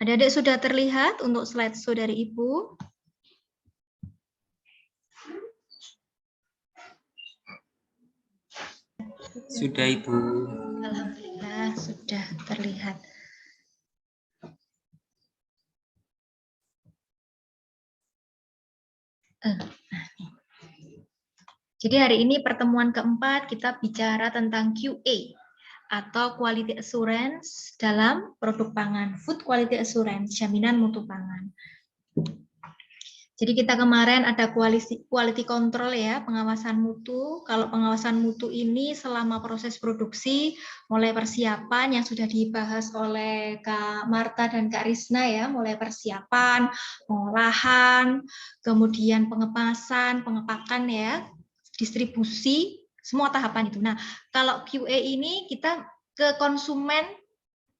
Adik-adik sudah terlihat untuk slideshow dari Ibu? Sudah, Ibu. Alhamdulillah sudah terlihat. Jadi hari ini pertemuan keempat kita bicara tentang QA atau Quality Assurance dalam produk pangan, Food Quality Assurance, jaminan mutu pangan. Jadi kita kemarin ada quality control ya, pengawasan mutu. Kalau pengawasan mutu ini selama proses produksi, mulai persiapan yang sudah dibahas oleh Kak Marta dan Kak Risna ya, mulai persiapan, pengolahan, kemudian pengemasan, pengepakan ya, distribusi, semua tahapan itu. Nah, kalau QA ini kita ke konsumen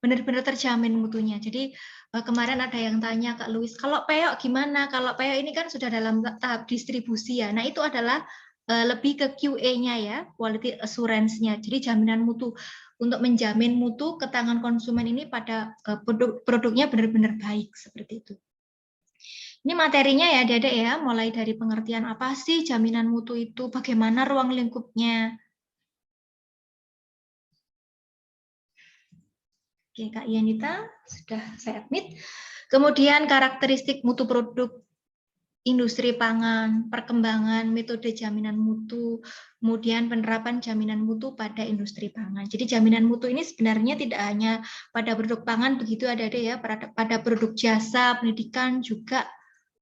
benar-benar terjamin mutunya. Jadi kemarin ada yang tanya Kak Luis, kalau peyok gimana? Kalau peyok ini kan sudah dalam tahap distribusi ya. Nah, itu adalah lebih ke QA-nya ya, quality assurance-nya. Jadi jaminan mutu untuk menjamin mutu ke tangan konsumen ini pada produknya benar-benar baik seperti itu. Ini materinya ya, Dedek ya, mulai dari pengertian apa sih jaminan mutu itu, bagaimana ruang lingkupnya. Oke, Kak Yanita sudah saya admit. Kemudian karakteristik mutu produk industri pangan, perkembangan metode jaminan mutu, kemudian penerapan jaminan mutu pada industri pangan. Jadi jaminan mutu ini sebenarnya tidak hanya pada produk pangan begitu ada ya, pada produk jasa, pendidikan juga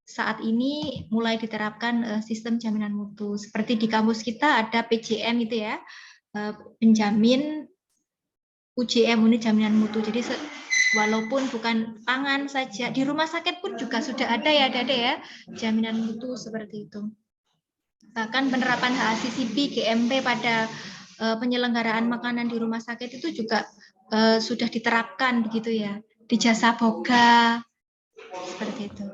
saat ini mulai diterapkan sistem jaminan mutu. Seperti di kampus kita ada PJM itu ya, penjamin UJM, unit jaminan mutu. Jadi walaupun bukan pangan saja, di rumah sakit pun juga sudah ada ya, ya, jaminan mutu seperti itu. Bahkan penerapan HACCP, GMP pada penyelenggaraan makanan di rumah sakit itu juga sudah diterapkan begitu ya, di jasa boga seperti itu.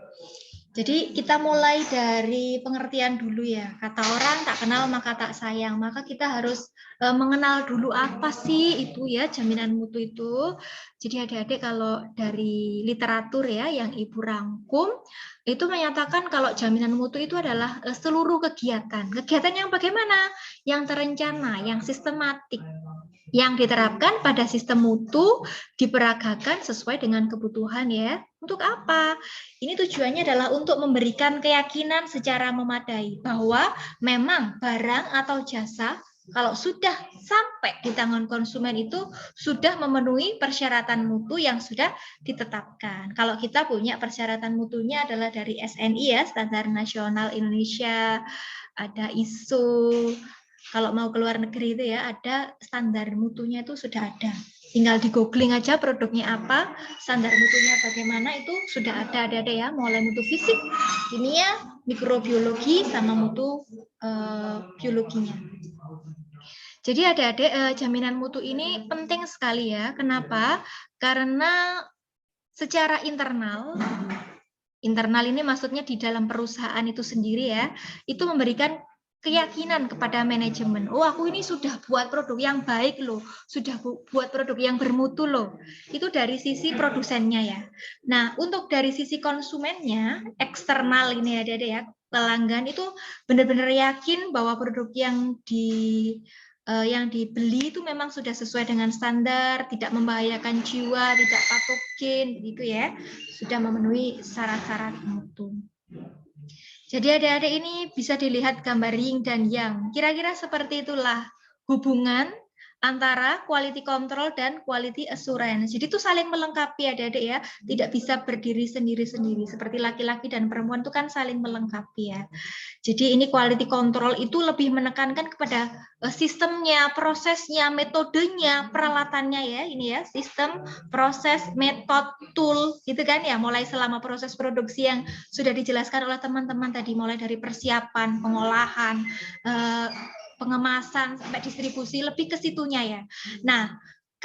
Jadi kita mulai dari pengertian dulu ya. Kata orang tak kenal maka tak sayang. Maka kita harus mengenal dulu apa sih itu ya jaminan mutu itu. Jadi adik-adik kalau dari literatur ya yang Ibu rangkum itu menyatakan kalau jaminan mutu itu adalah seluruh kegiatan. Kegiatan yang bagaimana? Yang terencana, yang sistematik, yang diterapkan pada sistem mutu diperagakan sesuai dengan kebutuhan ya. Untuk apa? Ini tujuannya adalah untuk memberikan keyakinan secara memadai bahwa memang barang atau jasa kalau sudah sampai di tangan konsumen itu sudah memenuhi persyaratan mutu yang sudah ditetapkan. Kalau kita punya persyaratan mutunya adalah dari SNI ya, Standar Nasional Indonesia, ada ISO. Kalau mau ke luar negeri itu ya ada standar mutunya itu sudah ada. Tinggal di googling aja produknya apa, standar mutunya bagaimana itu sudah ada ya, mulai mutu fisik, kimia, mikrobiologi sama mutu biologinya. Jadi adik-adik jaminan mutu ini penting sekali ya. Kenapa? Karena secara internal ini maksudnya di dalam perusahaan itu sendiri ya, itu memberikan keyakinan kepada manajemen. Oh, aku ini sudah buat produk yang baik loh, sudah buat produk yang bermutu loh. Itu dari sisi produsennya ya. Nah, untuk dari sisi konsumennya, eksternal ini ada ya, pelanggan itu benar-benar yakin bahwa produk yang dibeli itu memang sudah sesuai dengan standar, tidak membahayakan jiwa, tidak patogen, gitu ya, sudah memenuhi syarat-syarat mutu. Jadi adik-adik ini bisa dilihat gambar yin dan yang. Kira-kira seperti itulah hubungan antara quality control dan quality assurance. Jadi itu saling melengkapi adik-adik ya. Tidak bisa berdiri sendiri-sendiri. Seperti laki-laki dan perempuan itu kan saling melengkapi ya. Jadi ini quality control itu lebih menekankan kepada sistemnya, prosesnya, metodenya, peralatannya ya. Ini ya, sistem, proses, metode, tool gitu kan ya. Mulai selama proses produksi yang sudah dijelaskan oleh teman-teman tadi, mulai dari persiapan, pengolahan, pengemasan sampai distribusi, lebih ke situnya ya. Nah,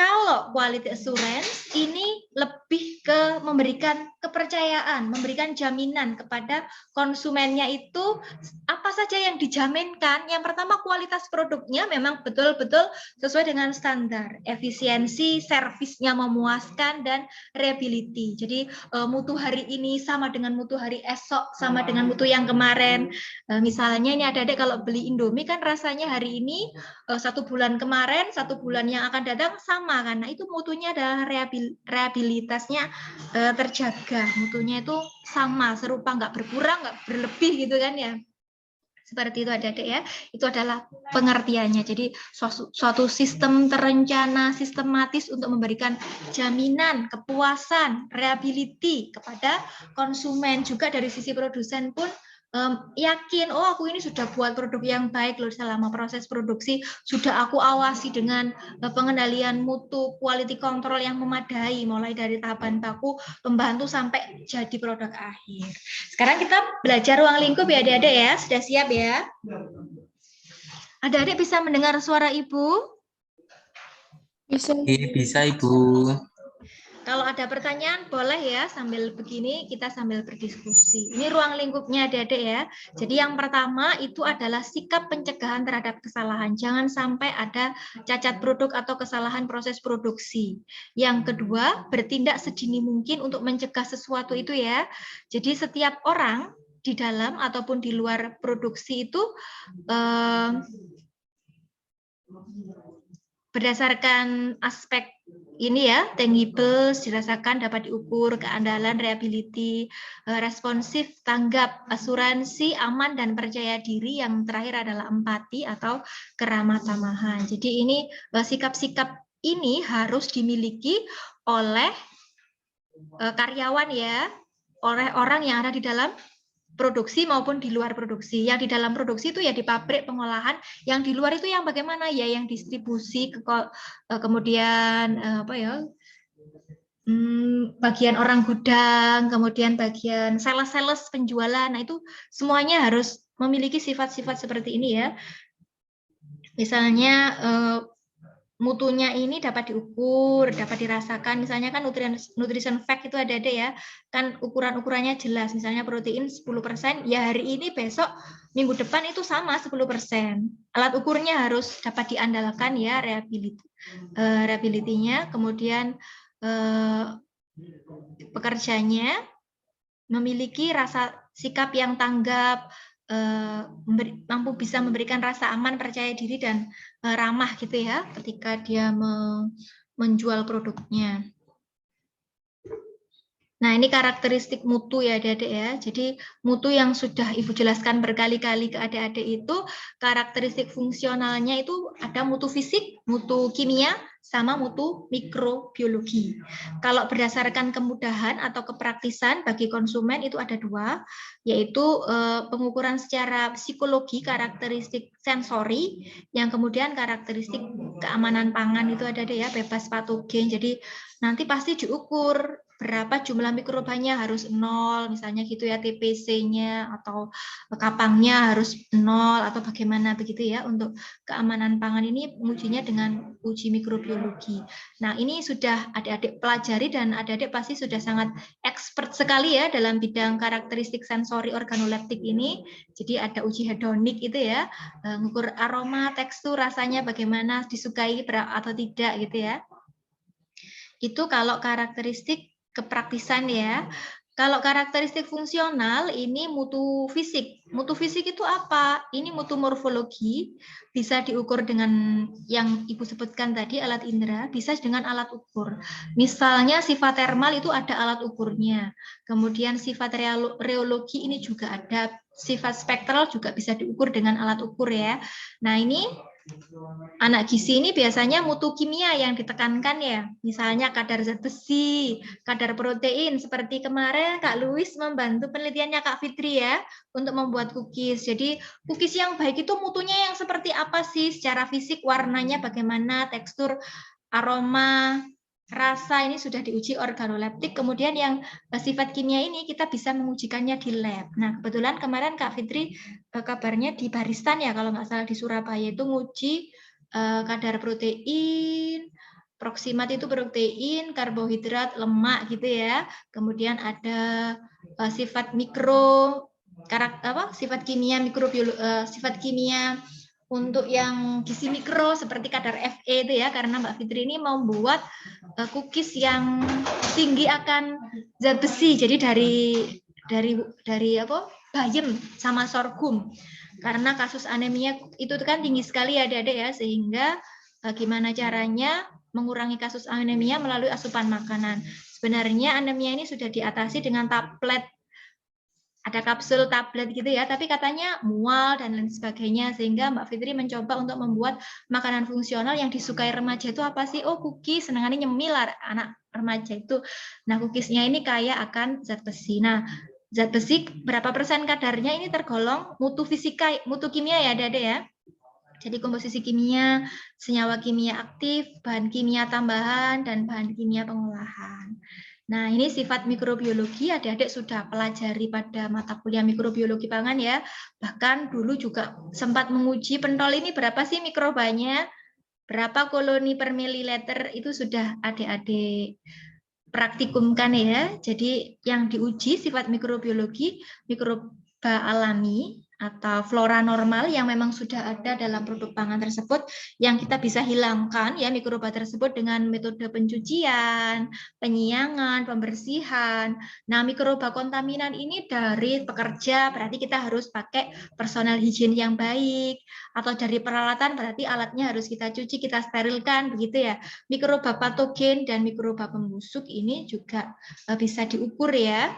Kalau quality assurance ini lebih ke memberikan kepercayaan, memberikan jaminan kepada konsumennya itu apa saja yang dijaminkan. Yang pertama kualitas produknya memang betul-betul sesuai dengan standar, efisiensi, servisnya memuaskan, dan reliability. Jadi mutu hari ini sama dengan mutu hari esok, sama dengan mutu yang kemarin. Misalnya ini adik-adik kalau beli Indomie kan rasanya hari ini 1 bulan kemarin, 1 bulan yang akan datang sama. Karena itu mutunya adalah reliabilitasnya terjaga, mutunya itu sama, serupa, nggak berkurang, nggak berlebih gitu kan ya. Seperti itu adik-adik ya, itu adalah pengertiannya. Jadi suatu sistem terencana, sistematis untuk memberikan jaminan, kepuasan, reliability kepada konsumen. Juga dari sisi produsen pun yakin, oh aku ini sudah buat produk yang baik loh, selama proses produksi sudah aku awasi dengan pengendalian mutu, quality control yang memadai, mulai dari tahapan baku, pembantu sampai jadi produk akhir. Sekarang kita belajar ruang lingkup ya adik-adik ya, sudah siap ya? Adik-adik bisa mendengar suara Ibu? Bisa Ibu. Kalau ada pertanyaan boleh ya, sambil begini kita sambil berdiskusi. Ini ruang lingkupnya adik-adik ya. Jadi yang pertama itu adalah sikap pencegahan terhadap kesalahan. Jangan sampai ada cacat produk atau kesalahan proses produksi. Yang kedua, bertindak sedini mungkin untuk mencegah sesuatu itu ya. Jadi setiap orang di dalam ataupun di luar produksi itu berdasarkan aspek ini ya, tangible, dirasakan, dapat diukur, keandalan, reliability, responsif, tanggap, asuransi, aman, dan percaya diri. Yang terakhir adalah empati atau keramah tamahan. Jadi ini sikap-sikap ini harus dimiliki oleh karyawan ya, oleh orang yang ada di dalam produksi maupun di luar produksi. Yang di dalam produksi itu ya di pabrik pengolahan, yang di luar itu yang bagaimana ya, yang distribusi, kemudian apa ya, bagian orang gudang, kemudian bagian sales penjualan. Nah itu semuanya harus memiliki sifat-sifat seperti ini ya. Misalnya mutunya ini dapat diukur, dapat dirasakan. Misalnya kan nutrition fact itu ada ya, kan ukuran-ukurannya jelas. Misalnya protein 10%, ya hari ini, besok, minggu depan itu sama 10%. Alat ukurnya harus dapat diandalkan ya, reliability-nya. Kemudian pekerjanya memiliki rasa sikap yang tanggap, mampu bisa memberikan rasa aman, percaya diri, dan ramah gitu ya ketika dia menjual produknya. Nah, ini karakteristik mutu ya adik-adik ya. Jadi mutu yang sudah Ibu jelaskan berkali-kali ke adik-adik itu, karakteristik fungsionalnya itu ada mutu fisik, mutu kimia, sama mutu mikrobiologi. Kalau berdasarkan kemudahan atau kepraktisan bagi konsumen itu ada 2, yaitu pengukuran secara psikologi, karakteristik sensori, yang kemudian karakteristik keamanan pangan itu ada ya, bebas patogen. Jadi nanti pasti diukur berapa jumlah mikrobanya harus 0, misalnya gitu ya, TPC-nya atau kapangnya harus 0 atau bagaimana begitu ya. Untuk keamanan pangan ini mengujinya dengan uji mikrobiologi. Nah, ini sudah adik-adik pelajari dan adik-adik pasti sudah sangat expert sekali ya dalam bidang karakteristik sensori organoleptik ini. Jadi ada uji hedonik itu ya, mengukur aroma, tekstur, rasanya bagaimana, disukai atau tidak gitu ya. Itu kalau karakteristik kepraktisan ya. Kalau karakteristik fungsional ini mutu fisik. Mutu fisik itu apa? Ini mutu morfologi, bisa diukur dengan yang Ibu sebutkan tadi, alat indera, bisa dengan alat ukur. Misalnya sifat termal itu ada alat ukurnya. Kemudian sifat reologi ini juga ada. Sifat spektral juga bisa diukur dengan alat ukur ya. Nah, ini anak gizi ini biasanya mutu kimia yang ditekankan ya, misalnya kadar zat besi, kadar protein. Seperti kemarin Kak Luis membantu penelitiannya Kak Fitri ya untuk membuat cookies. Jadi cookies yang baik itu mutunya yang seperti apa sih secara fisik, warnanya bagaimana, tekstur, aroma, rasa, ini sudah diuji organoleptik. Kemudian yang sifat kimia ini kita bisa mengujikannya di lab. Nah, kebetulan kemarin Kak Fitri kabarnya di Baristan ya, kalau nggak salah di Surabaya, itu nguji kadar protein, Proximat itu protein, karbohidrat, lemak gitu ya. Kemudian ada sifat mikro, sifat kimia sifat kimia untuk yang gizi mikro seperti kadar Fe itu ya, karena Mbak Fitri ini mau membuat cookies yang tinggi akan zat besi. Jadi dari bayem sama sorghum. Karena kasus anemia itu kan tinggi sekali ya Adik-adik ya, sehingga gimana caranya mengurangi kasus anemia melalui asupan makanan. Sebenarnya anemia ini sudah diatasi dengan tablet, ada kapsul tablet gitu ya, tapi katanya mual dan lain sebagainya, sehingga Mbak Fitri mencoba untuk membuat makanan fungsional yang disukai remaja itu apa sih? Oh, cookies, senangannya nyemil anak remaja itu. Nah, cookiesnya ini kaya akan zat besi. Nah, zat besi berapa persen kadarnya ini tergolong mutu fisika, mutu kimia ya, Adik-adik ya. Jadi komposisi kimia, senyawa kimia aktif, bahan kimia tambahan, dan bahan kimia pengolahan. Nah, ini sifat mikrobiologi, adik-adik sudah pelajari pada mata kuliah mikrobiologi pangan ya. Bahkan dulu juga sempat menguji pentol ini berapa sih mikrobanya, berapa koloni per mililiter, itu sudah adik-adik praktikumkan ya. Jadi yang diuji sifat mikrobiologi, mikroba alami, atau flora normal yang memang sudah ada dalam produk pangan tersebut, yang kita bisa hilangkan ya mikroba tersebut dengan metode pencucian, penyiangan, pembersihan. Nah, mikroba kontaminan ini dari pekerja, berarti kita harus pakai personal hygiene yang baik, atau dari peralatan berarti alatnya harus kita cuci, kita sterilkan, begitu ya. Mikroba patogen dan mikroba pembusuk ini juga bisa diukur ya.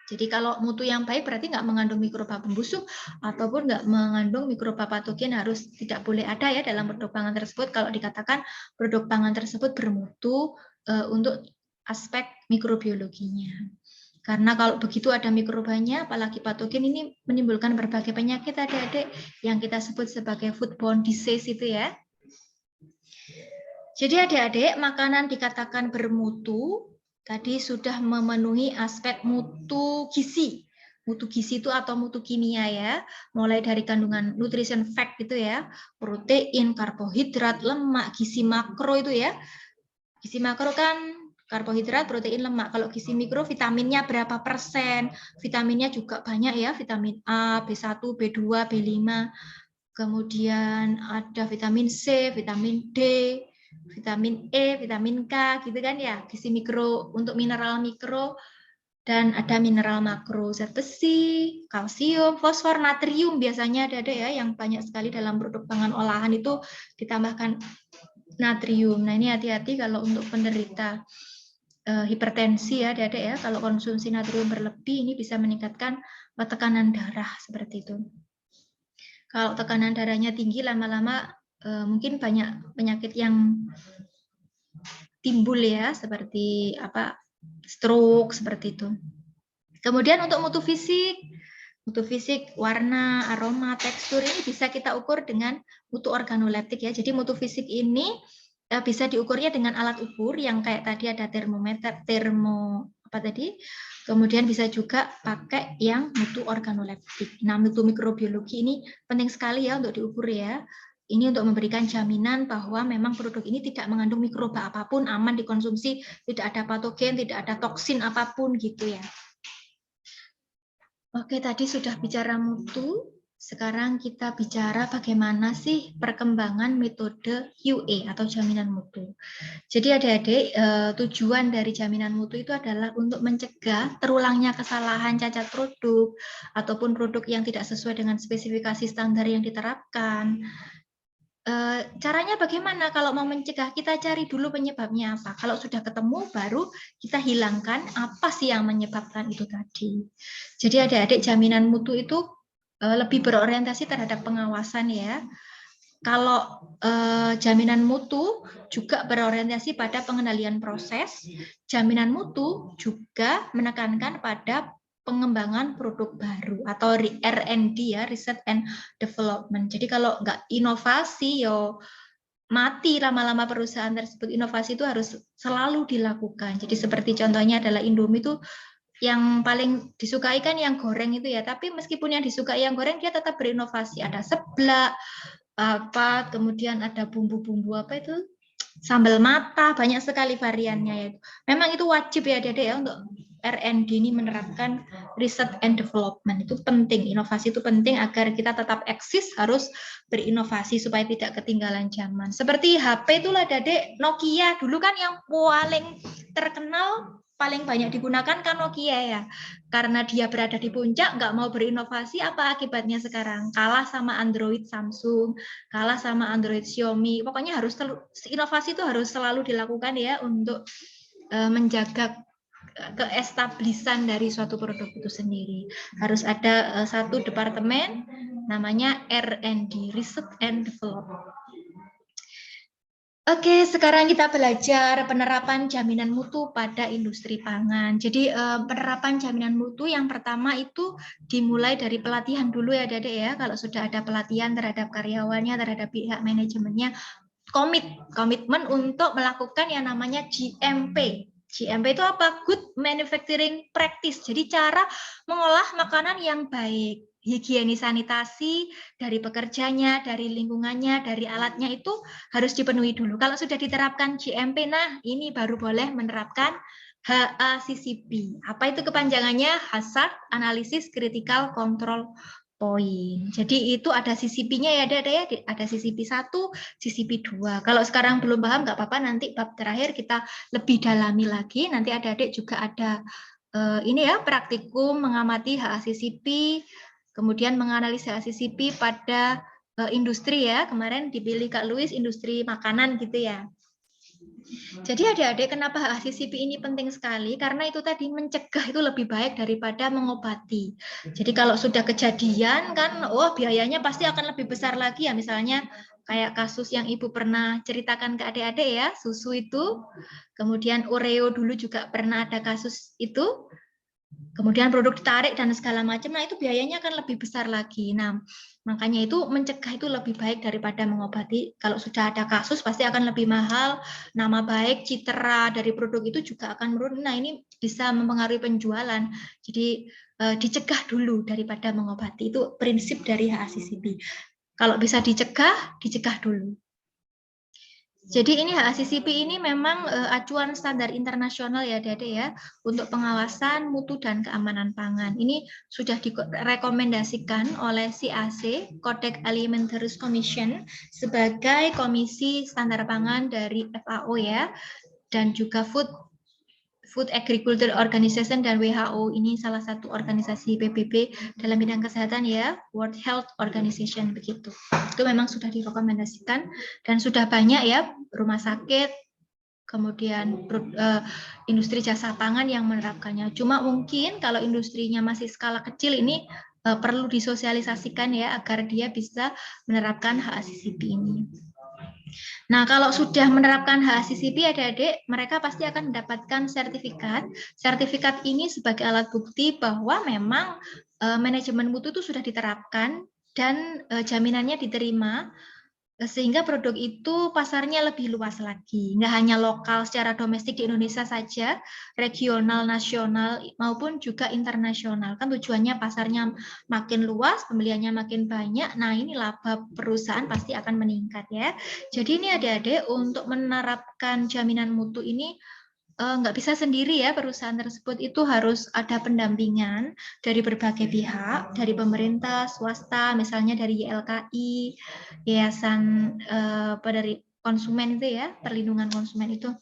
Jadi kalau mutu yang baik berarti nggak mengandung mikroba pembusuk ataupun nggak mengandung mikroba patogen, harus tidak boleh ada ya dalam produk pangan tersebut kalau dikatakan produk pangan tersebut bermutu untuk aspek mikrobiologinya. Karena kalau begitu ada mikrobanya, apalagi patogen, ini menimbulkan berbagai penyakit adik-adik yang kita sebut sebagai foodborne disease itu ya. Jadi adik-adik, makanan dikatakan bermutu tadi sudah memenuhi aspek mutu gizi. Mutu gizi itu atau mutu kimia ya, mulai dari kandungan nutrition fact gitu ya, protein, karbohidrat, lemak, gizi makro itu ya. Gizi makro kan karbohidrat, protein, lemak. Kalau gizi mikro, vitaminnya berapa persen? Vitaminnya juga banyak ya, vitamin A, B1, B2, B5. Kemudian ada vitamin C, vitamin D, vitamin E, vitamin K, gitu kan ya, gizi mikro. Untuk mineral mikro, dan ada mineral makro, zat besi, kalsium, fosfor, natrium biasanya ada ya, yang banyak sekali dalam produk pangan olahan itu ditambahkan natrium. Nah, ini hati-hati kalau untuk penderita hipertensi ya, adik-adik ya, kalau konsumsi natrium berlebih ini bisa meningkatkan tekanan darah seperti itu. Kalau tekanan darahnya tinggi, lama-lama mungkin banyak penyakit yang timbul ya, seperti stroke seperti itu. Kemudian untuk mutu fisik, warna, aroma, tekstur ini bisa kita ukur dengan mutu organoleptik ya. Jadi mutu fisik ini bisa diukurnya dengan alat ukur yang kayak tadi ada termometer, kemudian bisa juga pakai yang mutu organoleptik. Nah, mutu mikrobiologi ini penting sekali ya untuk diukur ya. Ini untuk memberikan jaminan bahwa memang produk ini tidak mengandung mikroba apapun, aman dikonsumsi, tidak ada patogen, tidak ada toksin apapun gitu ya. Oke, tadi sudah bicara mutu. Sekarang kita bicara bagaimana sih perkembangan metode QA atau jaminan mutu. Jadi adik-adik, tujuan dari jaminan mutu itu adalah untuk mencegah terulangnya kesalahan cacat produk ataupun produk yang tidak sesuai dengan spesifikasi standar yang diterapkan. Caranya bagaimana kalau mau mencegah? Kita cari dulu penyebabnya apa. Kalau sudah ketemu, baru kita hilangkan apa sih yang menyebabkan itu tadi. Jadi adik-adik, jaminan mutu itu lebih berorientasi terhadap pengawasan ya. Kalau jaminan mutu juga berorientasi pada pengendalian proses, jaminan mutu juga menekankan pada pengembangan produk baru atau R&D ya, Research and Development. Jadi kalau nggak inovasi, yo mati lama-lama perusahaan tersebut. Inovasi itu harus selalu dilakukan. Jadi seperti contohnya adalah Indomie itu yang paling disukai kan yang goreng itu ya, tapi meskipun yang disukai yang goreng, dia tetap berinovasi. Ada seblak, kemudian ada bumbu-bumbu sambal mata, banyak sekali variannya ya. Memang itu wajib ya Dede ya untuk R&D ini menerapkan research and development, itu penting, inovasi itu penting agar kita tetap eksis, harus berinovasi supaya tidak ketinggalan zaman. Seperti HP itulah Dede, Nokia dulu kan yang paling terkenal, paling banyak digunakan kan Nokia ya. Karena dia berada di puncak, nggak mau berinovasi, apa akibatnya sekarang? Kalah sama Android Samsung, kalah sama Android Xiaomi. Pokoknya harus inovasi itu harus selalu dilakukan ya untuk menjaga keestablisan dari suatu produk itu sendiri. Harus ada satu departemen namanya R&D, Research and Development. Oke, sekarang kita belajar penerapan jaminan mutu pada industri pangan. Jadi penerapan jaminan mutu yang pertama itu dimulai dari pelatihan dulu ya Dede ya. Kalau sudah ada pelatihan terhadap karyawannya, terhadap pihak manajemennya, komitmen untuk melakukan yang namanya GMP. GMP itu apa? Good Manufacturing Practice. Jadi cara mengolah makanan yang baik. Higienis sanitasi dari pekerjanya, dari lingkungannya, dari alatnya itu harus dipenuhi dulu. Kalau sudah diterapkan GMP, nah ini baru boleh menerapkan HACCP. Apa itu kepanjangannya? Hazard Analysis Critical Control Point. Jadi itu ada CCP-nya ya, ada CCP 1, CCP 2. Kalau sekarang belum paham nggak apa-apa, nanti bab terakhir kita lebih dalami lagi. Nanti adik-adik juga ada ini ya, praktikum mengamati HACCP, kemudian menganalisa HACCP pada industri ya. Kemarin dipilih Kak Louis industri makanan gitu ya. Jadi adik-adik kenapa HACCP ini penting sekali? Karena itu tadi mencegah itu lebih baik daripada mengobati. Jadi kalau sudah kejadian kan, biayanya pasti akan lebih besar lagi ya. Misalnya kayak kasus yang Ibu pernah ceritakan ke adik-adik ya, susu itu. Kemudian Oreo dulu juga pernah ada kasus itu. Kemudian produk ditarik dan segala macam, nah itu biayanya akan lebih besar lagi. Nah, makanya itu mencegah itu lebih baik daripada mengobati. Kalau sudah ada kasus pasti akan lebih mahal, nama baik, citra dari produk itu juga akan menurun. Nah, ini bisa mempengaruhi penjualan. Jadi dicegah dulu daripada mengobati. Itu prinsip dari HACCP. Kalau bisa dicegah, dicegah dulu. Jadi ini HACCP ini memang acuan standar internasional ya Dede ya untuk pengawasan mutu dan keamanan pangan. Ini sudah direkomendasikan oleh CAC, Codex Alimentarius Commission, sebagai komisi standar pangan dari FAO ya, dan juga Food Agriculture Organization dan WHO, ini salah satu organisasi PBB dalam bidang kesehatan ya, World Health Organization begitu. Itu memang sudah direkomendasikan dan sudah banyak ya rumah sakit, kemudian industri jasa pangan yang menerapkannya. Cuma mungkin kalau industrinya masih skala kecil ini perlu disosialisasikan ya agar dia bisa menerapkan HACCP ini. Nah, kalau sudah menerapkan HACCP, adik-adik, mereka pasti akan mendapatkan sertifikat. Sertifikat ini sebagai alat bukti bahwa memang manajemen mutu itu sudah diterapkan dan jaminannya diterima, sehingga produk itu pasarnya lebih luas lagi. Nggak hanya lokal secara domestik di Indonesia saja, regional, nasional, maupun juga internasional. Kan tujuannya pasarnya makin luas, pembeliannya makin banyak. Nah, ini laba perusahaan pasti akan meningkat ya. Jadi ini adik-adik untuk menerapkan jaminan mutu ini nggak bisa sendiri ya, perusahaan tersebut itu harus ada pendampingan dari berbagai pihak, dari pemerintah, swasta, misalnya dari YLKI, Yayasan dari konsumen itu ya, perlindungan konsumen itu,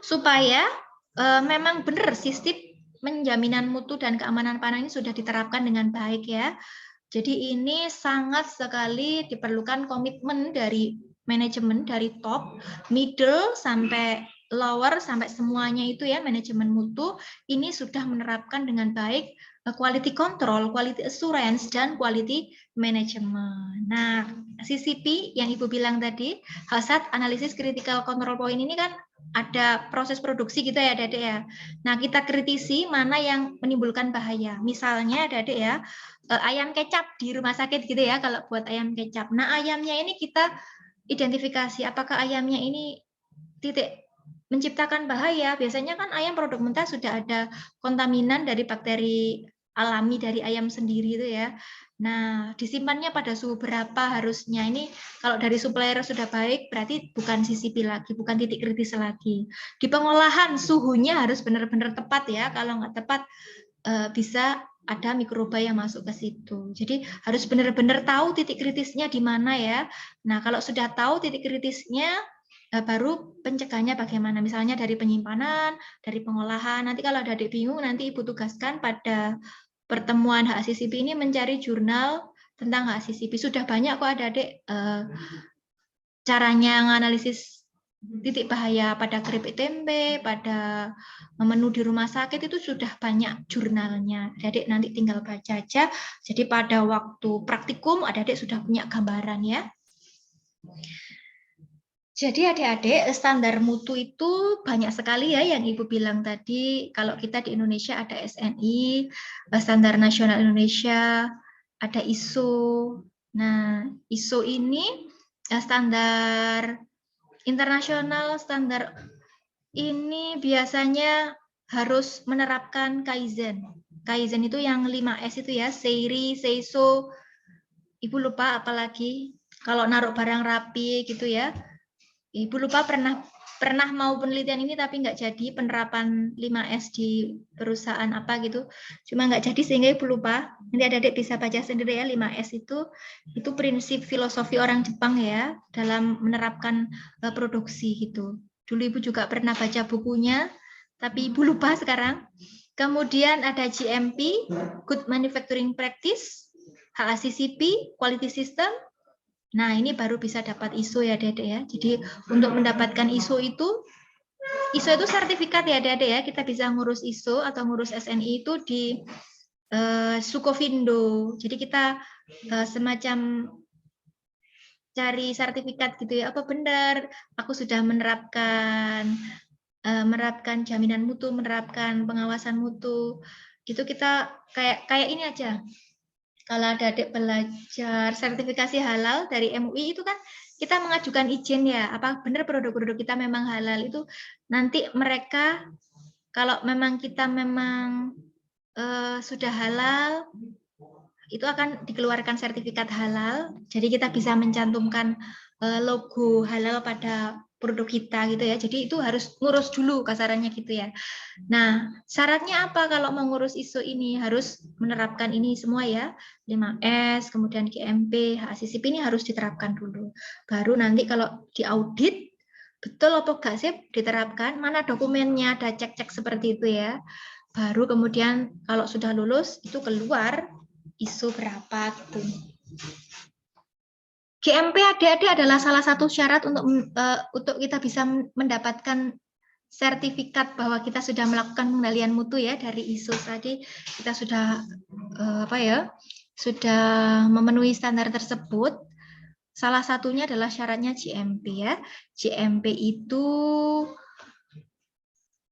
supaya memang benar sistem menjaminan mutu dan keamanan pangan ini sudah diterapkan dengan baik ya. Jadi ini sangat sekali diperlukan komitmen dari manajemen, dari top, middle, sampai lower, sampai semuanya itu ya, manajemen mutu, ini sudah menerapkan dengan baik quality control, quality assurance, dan quality management. Nah, CCP yang Ibu bilang tadi, Hazard Analysis Critical Control Point ini kan ada proses produksi gitu ya, Dede ya. Nah, kita kritisi mana yang menimbulkan bahaya. Misalnya, Dede ya, ayam kecap di rumah sakit gitu ya, kalau buat ayam kecap. Nah, ayamnya ini kita identifikasi apakah ayamnya ini menciptakan bahaya. Biasanya kan ayam produk mentah sudah ada kontaminan dari bakteri alami dari ayam sendiri itu ya. Nah, disimpannya pada suhu berapa harusnya. Ini kalau dari supplier sudah baik, berarti bukan CCP lagi, bukan titik kritis lagi. Di pengolahan suhunya harus benar-benar tepat ya. Kalau nggak tepat bisa ada mikroba yang masuk ke situ. Jadi harus benar-benar tahu titik kritisnya di mana ya. Nah, kalau sudah tahu titik kritisnya, baru pencegahannya bagaimana. Misalnya dari penyimpanan, dari pengolahan. Nanti kalau ada adik bingung, nanti Ibu tugaskan pada pertemuan HACCP ini mencari jurnal tentang HACCP. Sudah banyak kok ada adik caranya menganalisis titik bahaya pada keripik tempe, pada menu di rumah sakit itu sudah banyak jurnalnya. Adik nanti tinggal baca aja. Jadi pada waktu praktikum adik sudah punya gambaran ya. Jadi adik-adik standar mutu itu banyak sekali ya yang Ibu bilang tadi. Kalau kita di Indonesia ada SNI, Standar Nasional Indonesia, ada ISO. Nah, ISO ini standar internasional, standar ini biasanya harus menerapkan Kaizen. Kaizen itu yang 5S itu ya, Seiri, Seiso. Ibu lupa apalagi kalau naruh barang rapi gitu ya. Ibu lupa pernah mau penelitian ini tapi nggak jadi, penerapan 5S di perusahaan apa gitu. Cuma nggak jadi sehingga Ibu lupa. Nanti adik-adik bisa baca sendiri ya, 5S itu prinsip filosofi orang Jepang ya dalam menerapkan produksi gitu. Dulu Ibu juga pernah baca bukunya, tapi Ibu lupa sekarang. Kemudian ada GMP, Good Manufacturing Practice, HACCP, Quality System. Nah, ini baru bisa dapat ISO ya, Dede ya. Jadi untuk mendapatkan ISO itu sertifikat ya, Dede ya. Kita bisa ngurus ISO atau ngurus SNI itu di Sukovindo. Jadi kita semacam cari sertifikat gitu ya. Apa benar aku sudah menerapkan jaminan mutu, menerapkan pengawasan mutu. Itu kita kayak ini aja. Kalau ada adik belajar sertifikasi halal dari MUI itu kan kita mengajukan izin ya, apa benar produk-produk kita memang halal itu nanti mereka kalau memang kita memang sudah halal itu akan dikeluarkan sertifikat halal, jadi kita bisa mencantumkan logo halal pada produk kita gitu ya. Jadi itu harus ngurus dulu kasarannya gitu ya. Nah, syaratnya apa kalau mengurus ISO ini? Harus menerapkan ini semua ya. 5S, kemudian GMP, HACCP ini harus diterapkan dulu. Baru nanti kalau diaudit betul apa enggak sih diterapkan? Mana dokumennya? Ada cek-cek seperti itu ya. Baru kemudian kalau sudah lulus itu keluar ISO berapa gitu. GMP adik-adik adalah salah satu syarat untuk kita bisa mendapatkan sertifikat bahwa kita sudah melakukan pengendalian mutu ya dari ISO tadi. Kita sudah sudah memenuhi standar tersebut. Salah satunya adalah syaratnya GMP ya. GMP itu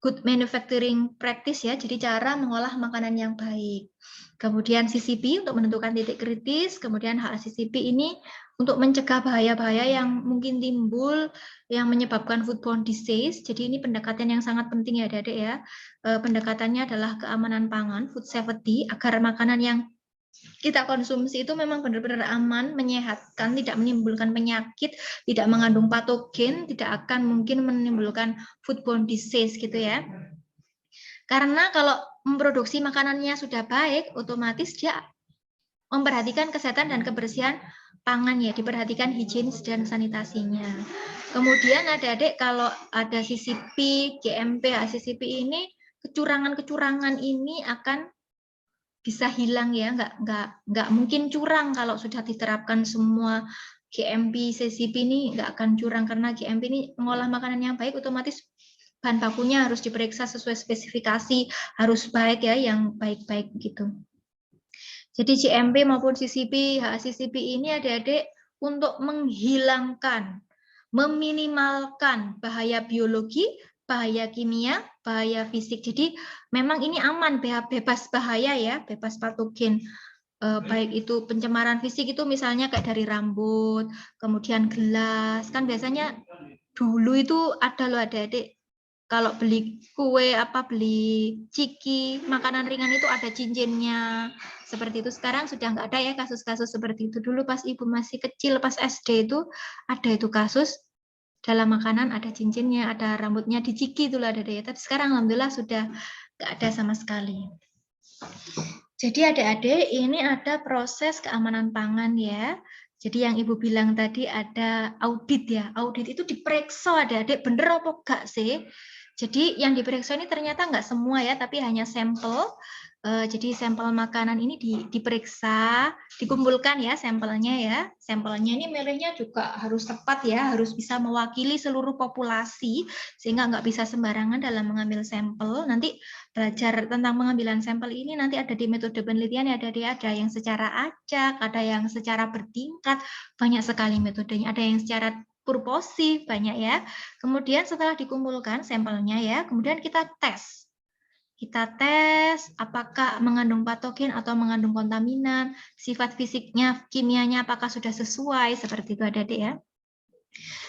Good Manufacturing Practice ya, jadi cara mengolah makanan yang baik. Kemudian CCP untuk menentukan titik kritis, kemudian HACCP ini untuk mencegah bahaya-bahaya yang mungkin timbul yang menyebabkan foodborne disease. Jadi ini pendekatan yang sangat penting ya Adik-adik ya. Pendekatannya adalah keamanan pangan, food safety, agar makanan yang kita konsumsi itu memang benar-benar aman, menyehatkan, tidak menimbulkan penyakit, tidak mengandung patogen, tidak akan mungkin menimbulkan foodborne disease gitu ya. Karena kalau memproduksi makanannya sudah baik, otomatis dia memperhatikan kesehatan dan kebersihan pangan ya, diperhatikan higienis dan sanitasinya. Kemudian adik-adik kalau ada CCP, GMP, HACCP ini, kecurangan-kecurangan ini akan bisa hilang ya, nggak mungkin curang kalau sudah diterapkan semua GMP, CCP ini nggak akan curang karena GMP ini mengolah makanan yang baik, otomatis bahan bakunya harus diperiksa sesuai spesifikasi, harus baik ya, yang baik-baik gitu. Jadi GMP maupun CCP, HACCP ini adik-adik untuk menghilangkan, meminimalkan bahaya biologi, bahaya kimia, bahaya fisik. Jadi memang ini aman, bebas bahaya ya, bebas patogen. Baik itu pencemaran fisik itu misalnya kayak dari rambut, kemudian gelas. Kan biasanya dulu itu ada loh adik-adik kalau beli kue, beli ciki, makanan ringan itu ada cincinnya. Seperti itu. Sekarang sudah nggak ada ya kasus-kasus seperti itu. Dulu pas Ibu masih kecil, pas SD itu ada itu kasus dalam makanan ada cincinnya, ada rambutnya di ciki itu ada deh. Tapi sekarang alhamdulillah sudah nggak ada sama sekali. Jadi adik-adik ini ada proses keamanan pangan ya. Jadi yang Ibu bilang tadi ada audit ya. Audit itu diperiksa adik-adik bener apa enggak sih? Jadi yang diperiksa ini ternyata enggak semua ya, tapi hanya sampel. Jadi sampel makanan ini diperiksa, dikumpulkan ya sampelnya ya. Sampelnya ini milihnya juga harus tepat ya, harus bisa mewakili seluruh populasi sehingga nggak bisa sembarangan dalam mengambil sampel. Nanti belajar tentang pengambilan sampel ini nanti ada di metode penelitian ya, ada yang secara acak, ada yang secara bertingkat, banyak sekali metodenya. Ada yang secara purposif, banyak ya. Kemudian setelah dikumpulkan sampelnya ya, kemudian kita tes. Kita tes apakah mengandung patogen atau mengandung kontaminan, sifat fisiknya, kimianya apakah sudah sesuai, seperti itu adik-adik ya.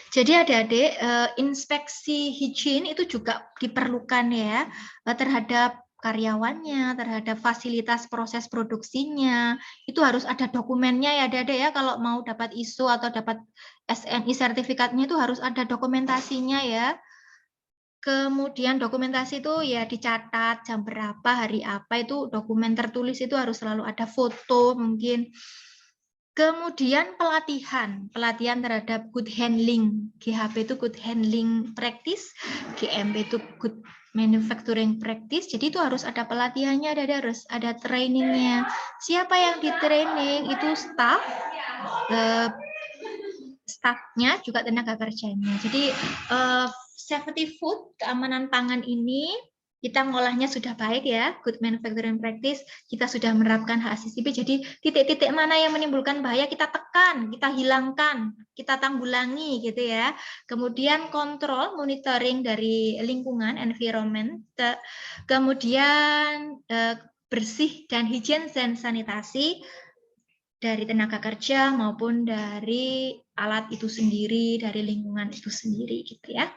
Jadi adik-adik, inspeksi higien itu juga diperlukan ya terhadap karyawannya, terhadap fasilitas proses produksinya. Itu harus ada dokumennya ya adik-adik ya, kalau mau dapat ISO atau dapat SNI sertifikatnya itu harus ada dokumentasinya ya. Kemudian dokumentasi itu ya dicatat jam berapa, hari apa, itu dokumen tertulis itu harus selalu ada foto mungkin. Kemudian pelatihan terhadap good handling, GHP itu good handling practice, GMP itu good manufacturing practice. Jadi itu harus ada pelatihannya, harus ada trainingnya. Siapa yang di training itu staff, staffnya juga tenaga kerjanya. Jadi safety food, keamanan pangan ini kita ngolahnya sudah baik ya, good manufacturing practice, kita sudah menerapkan HACCP, jadi titik-titik mana yang menimbulkan bahaya kita tekan, kita hilangkan, kita tanggulangi gitu ya. Kemudian kontrol, monitoring dari lingkungan, environment, kemudian bersih dan higien dan sanitasi dari tenaga kerja maupun dari alat itu sendiri, dari lingkungan itu sendiri gitu ya.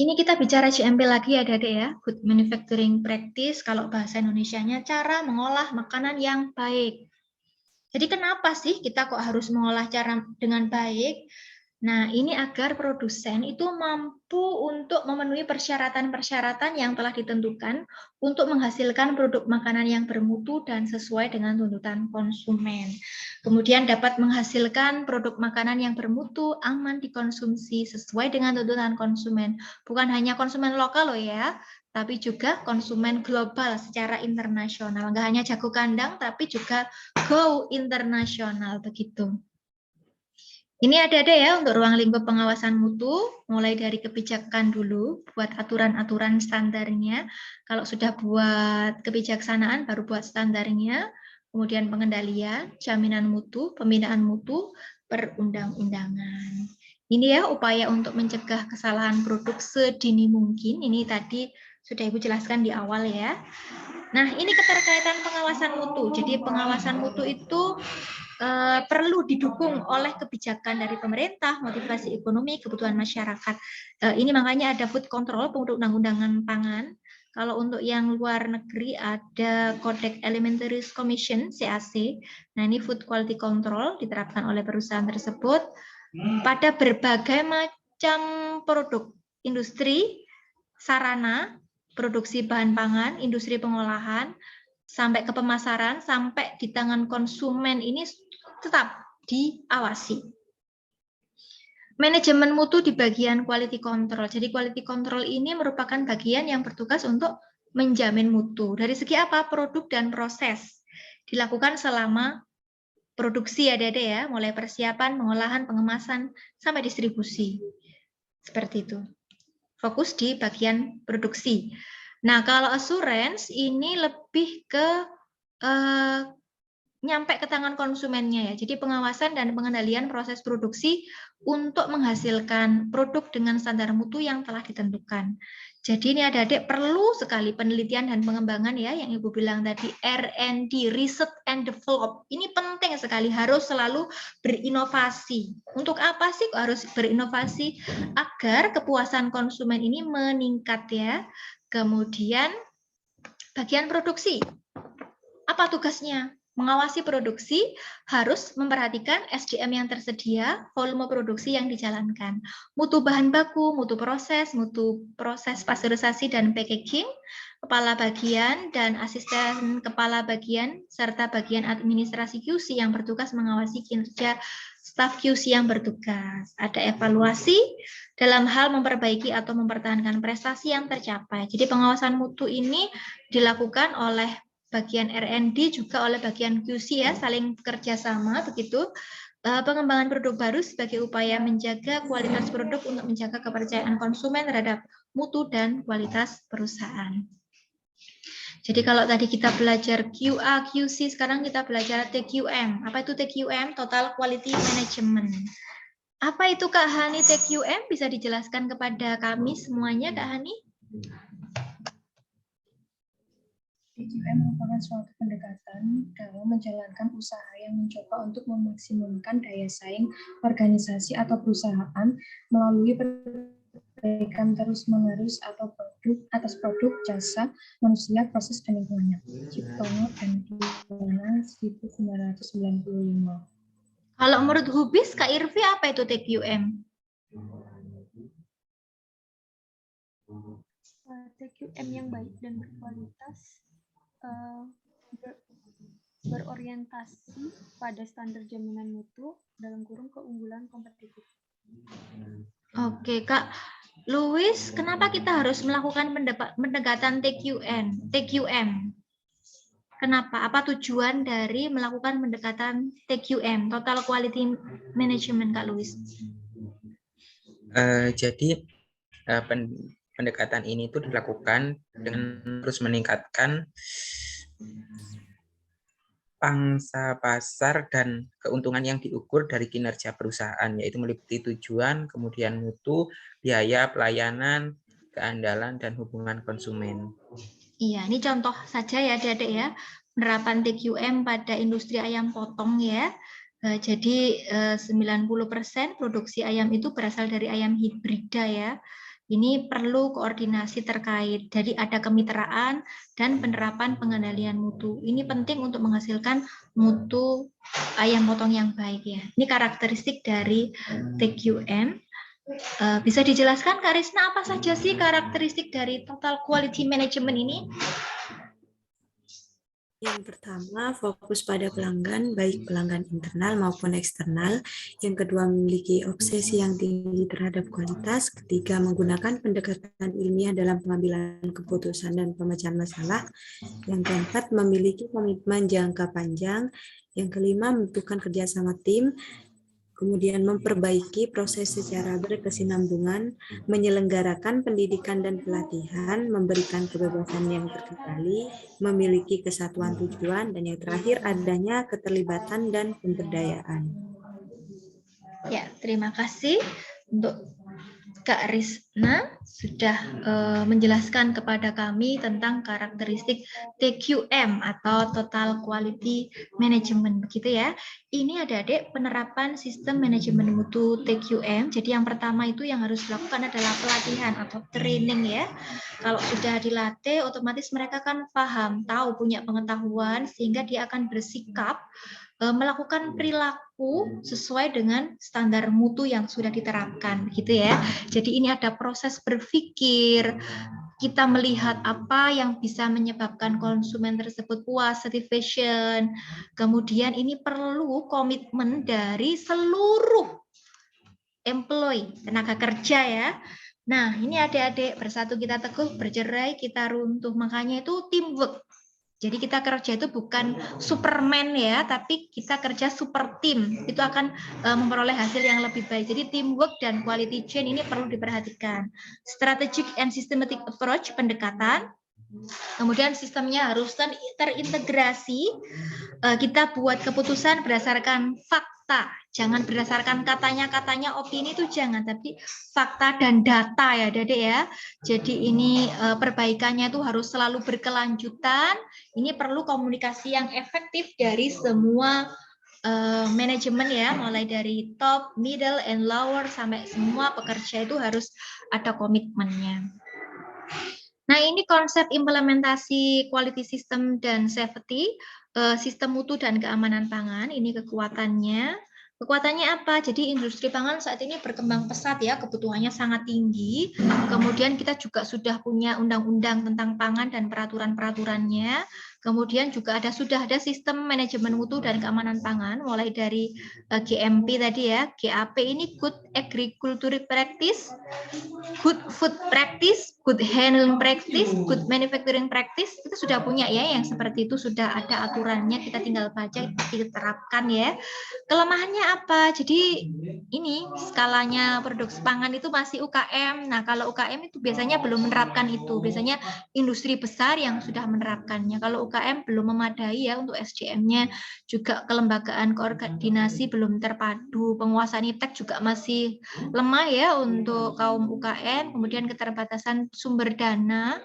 Ini kita bicara GMP lagi ya adik-adik ya, good manufacturing practice, kalau bahasa Indonesianya cara mengolah makanan yang baik. Jadi kenapa sih kita kok harus mengolah cara dengan baik? Nah, ini agar produsen itu mampu untuk memenuhi persyaratan-persyaratan yang telah ditentukan untuk menghasilkan produk makanan yang bermutu dan sesuai dengan tuntutan konsumen. Kemudian dapat menghasilkan produk makanan yang bermutu, aman dikonsumsi sesuai dengan tuntutan konsumen. Bukan hanya konsumen lokal loh ya, tapi juga konsumen global secara internasional. Nggak hanya jago kandang, tapi juga go internasional begitu. Ini ada ya untuk ruang lingkup pengawasan mutu, mulai dari kebijakan dulu, buat aturan-aturan standarnya. Kalau sudah buat kebijaksanaan, baru buat standarnya. Kemudian pengendalian, jaminan mutu, pembinaan mutu, perundang-undangan. Ini ya upaya untuk mencegah kesalahan produk sedini mungkin. Ini tadi sudah Ibu jelaskan di awal ya. Nah, ini keterkaitan pengawasan mutu. Jadi pengawasan mutu itu perlu didukung oleh kebijakan dari pemerintah, motivasi ekonomi, kebutuhan masyarakat. Ini makanya ada food control, perundang-undangan pangan. Kalau untuk yang luar negeri ada Codex Alimentarius Commission, CAC. Nah, ini food quality control diterapkan oleh perusahaan tersebut pada berbagai macam produk industri, sarana, produksi bahan pangan, industri pengolahan, sampai ke pemasaran, sampai di tangan konsumen ini tetap diawasi. Manajemen mutu di bagian quality control. Jadi quality control ini merupakan bagian yang bertugas untuk menjamin mutu. Dari segi apa? Produk dan proses. Dilakukan selama produksi adik-adik ya, mulai persiapan, pengolahan, pengemasan, sampai distribusi. Seperti itu. Fokus di bagian produksi. Nah, kalau assurance ini lebih ke nyampe ke tangan konsumennya ya. Jadi pengawasan dan pengendalian proses produksi untuk menghasilkan produk dengan standar mutu yang telah ditentukan. Jadi ini adik-adik perlu sekali penelitian dan pengembangan ya, yang Ibu bilang tadi R&D, Research and Develop. Ini penting sekali, harus selalu berinovasi. Untuk apa sih kok harus berinovasi? Agar kepuasan konsumen ini meningkat ya. Kemudian bagian produksi. Apa tugasnya? Mengawasi produksi, harus memperhatikan SDM yang tersedia, volume produksi yang dijalankan, mutu bahan baku, mutu proses pasteurisasi dan packaging, kepala bagian dan asisten kepala bagian, serta bagian administrasi QC yang bertugas mengawasi kinerja staf QC yang bertugas. Ada evaluasi dalam hal memperbaiki atau mempertahankan prestasi yang tercapai. Jadi pengawasan mutu ini dilakukan oleh bagian R&D juga oleh bagian QC ya, saling bekerja sama begitu. Pengembangan produk baru sebagai upaya menjaga kualitas produk untuk menjaga kepercayaan konsumen terhadap mutu dan kualitas perusahaan. Jadi kalau tadi kita belajar QA, QC, sekarang kita belajar TQM. Apa itu TQM? Total Quality Management. Apa itu Kak Hani TQM? Bisa dijelaskan kepada kami semuanya Kak Hani? TQM merupakan suatu pendekatan dalam menjalankan usaha yang mencoba untuk memaksimalkan daya saing organisasi atau perusahaan melalui perbaikan terus-menerus atau atas produk, jasa, manusia, proses, dan lingkungannya. Ciptono dan Diana 1995. Kalau menurut Hubis, Kak Irvi, apa itu TQM? TQM yang baik dan berkualitas berorientasi pada standar jaminan mutu dalam kurung keunggulan kompetitif. Oke, Kak Louis, kenapa kita harus melakukan pendekatan TQM? Kenapa? Apa tujuan dari melakukan pendekatan TQM, Total Quality Management, Kak Louis? Jadi pendekatan ini itu dilakukan dengan terus meningkatkan pangsa pasar dan keuntungan yang diukur dari kinerja perusahaan, yaitu meliputi tujuan, kemudian mutu, biaya, pelayanan, keandalan, dan hubungan konsumen. Iya, ini contoh saja ya adik-adik ya, penerapan TQM pada industri ayam potong ya. Jadi 90% produksi ayam itu berasal dari ayam hibrida ya. Ini perlu koordinasi terkait, jadi ada kemitraan dan penerapan pengendalian mutu. Ini penting untuk menghasilkan mutu ayam potong yang baik ya. Ini karakteristik dari TQM. Bisa dijelaskan Kak Risna apa saja sih karakteristik dari Total Quality Management ini? Yang pertama, fokus pada pelanggan, baik pelanggan internal maupun eksternal. Yang kedua, memiliki obsesi yang tinggi terhadap kualitas. Ketiga, menggunakan pendekatan ilmiah dalam pengambilan keputusan dan pemecahan masalah. Yang keempat, memiliki komitmen jangka panjang. Yang kelima, membutuhkan kerjasama tim. Kemudian memperbaiki proses secara berkesinambungan, menyelenggarakan pendidikan dan pelatihan, memberikan kebebasan yang terkendali, memiliki kesatuan tujuan, dan yang terakhir adanya keterlibatan dan pemberdayaan. Ya, terima kasih untuk Kak Risna sudah menjelaskan kepada kami tentang karakteristik TQM atau Total Quality Management, begitu ya. Ini adik-adik penerapan sistem manajemen mutu TQM. Jadi yang pertama itu yang harus dilakukan adalah pelatihan atau training ya. Kalau sudah dilatih, otomatis mereka kan paham, tahu, punya pengetahuan, sehingga dia akan bersikap melakukan perilaku sesuai dengan standar mutu yang sudah diterapkan, gitu ya. Jadi ini ada proses berpikir, kita melihat apa yang bisa menyebabkan konsumen tersebut puas, satisfaction. Kemudian ini perlu komitmen dari seluruh employee, tenaga kerja ya. Nah, ini adik-adik, bersatu kita teguh, bercerai kita runtuh. Makanya itu teamwork. Jadi kita kerja itu bukan Superman ya, tapi kita kerja super team. Itu akan memperoleh hasil yang lebih baik. Jadi teamwork dan quality chain ini perlu diperhatikan. Strategic and systematic approach, pendekatan. Kemudian sistemnya harus terintegrasi. Kita buat keputusan berdasarkan fakta, jangan berdasarkan katanya opini itu jangan, tapi fakta dan data ya Dedek ya. Jadi ini perbaikannya itu harus selalu berkelanjutan. Ini perlu komunikasi yang efektif dari semua manajemen ya, mulai dari top, middle, and lower sampai semua pekerja itu harus ada komitmennya. Nah, ini konsep implementasi quality system dan safety, sistem mutu dan keamanan pangan, ini kekuatannya. Kekuatannya apa? Jadi industri pangan saat ini berkembang pesat ya, kebutuhannya sangat tinggi. Kemudian kita juga sudah punya undang-undang tentang pangan dan peraturan-peraturannya. Kemudian juga sudah ada sistem manajemen mutu dan keamanan pangan, mulai dari GMP tadi ya, GAP ini Good Agricultural Practice, Good Food Practice, Good Handling Practice, Good Manufacturing Practice, itu sudah punya ya, yang seperti itu sudah ada aturannya, kita tinggal baca, diterapkan ya. Kelemahannya apa? Jadi ini skalanya produksi pangan itu masih UKM. Nah, kalau UKM itu biasanya belum menerapkan itu, biasanya industri besar yang sudah menerapkannya. Kalau UKM belum memadai ya untuk SDM-nya, juga kelembagaan koordinasi belum terpadu, penguasaan iptek juga masih lemah ya untuk kaum UKM, kemudian keterbatasan sumber dana,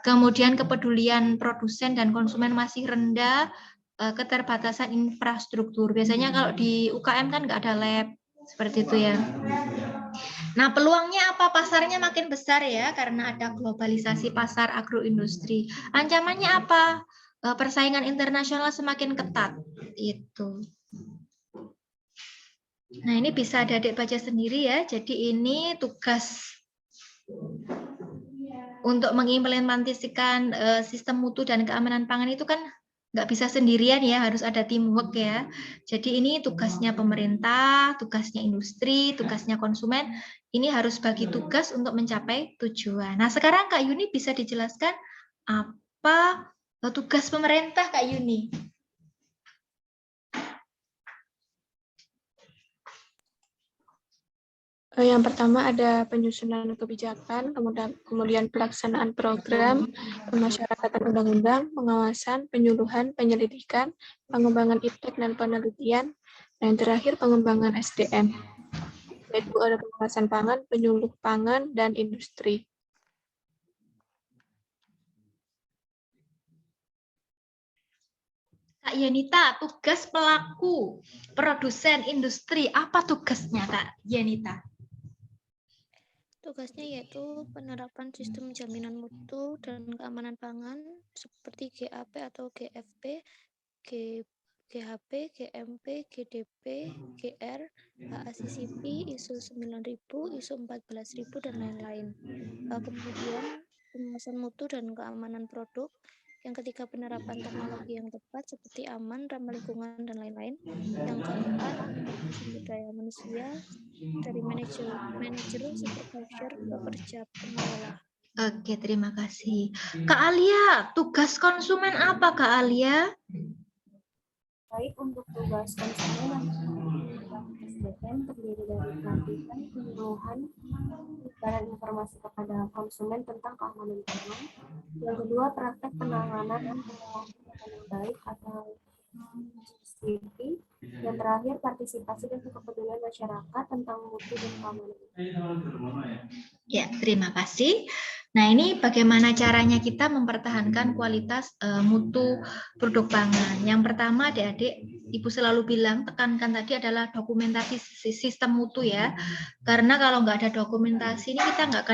kemudian kepedulian produsen dan konsumen masih rendah, keterbatasan infrastruktur. Biasanya kalau di UKM kan nggak ada lab, seperti itu ya. Nah, peluangnya apa? Pasarnya makin besar ya, karena ada globalisasi pasar agroindustri. Ancamannya apa? Persaingan internasional semakin ketat. Itu. Nah, ini bisa Adik baca sendiri ya. Jadi ini tugas untuk mengimplementasikan sistem mutu dan keamanan pangan itu kan nggak bisa sendirian ya, harus ada teamwork ya. Jadi ini tugasnya pemerintah, tugasnya industri, tugasnya konsumen. Ini harus bagi tugas untuk mencapai tujuan. Nah, sekarang Kak Yuni bisa dijelaskan apa tugas pemerintah, Kak Yuni? Yang pertama ada penyusunan kebijakan, kemudian pelaksanaan program, pemasyarakatan undang-undang, pengawasan, penyuluhan, penyelidikan, pengembangan iptek dan penelitian, dan terakhir pengembangan SDM. Yaitu ada pengawasan pangan, penyuluh pangan, dan industri. Kak Yenita, tugas pelaku produsen industri, apa tugasnya Kak Yenita? Tugasnya yaitu penerapan sistem jaminan mutu dan keamanan pangan seperti GAP atau GFP, GHP, GMP, GDP, GR, HACCP, ISO 9000, ISO 14000, dan lain-lain. Kemudian pengawasan mutu dan keamanan produk. Yang ketiga, penerapan teknologi yang tepat seperti aman, ramah lingkungan, dan lain-lain. Yang keempat, sumber daya manusia dari manajer, supervisor, pekerja, pengelola. Oke, terima kasih. Kak Alia, tugas konsumen apa Kak Alia? Baik, untuk tugas konsumen SDM terdiri dari pelatihan, penyuluhan, dan informasi kepada konsumen tentang keamanan pangan. Yang kedua, praktek penanganan dan pengelolaan yang baik atau CCTV. Yang terakhir, partisipasi dan kepedulian masyarakat tentang mutu dan keamanan. Ya, terima kasih. Nah, ini bagaimana caranya kita mempertahankan kualitas mutu produk pangan. Yang pertama, adik-adik, Ibu selalu bilang, tekankan tadi adalah dokumentasi sistem mutu ya. Karena kalau nggak ada dokumentasi ini kita nggak akan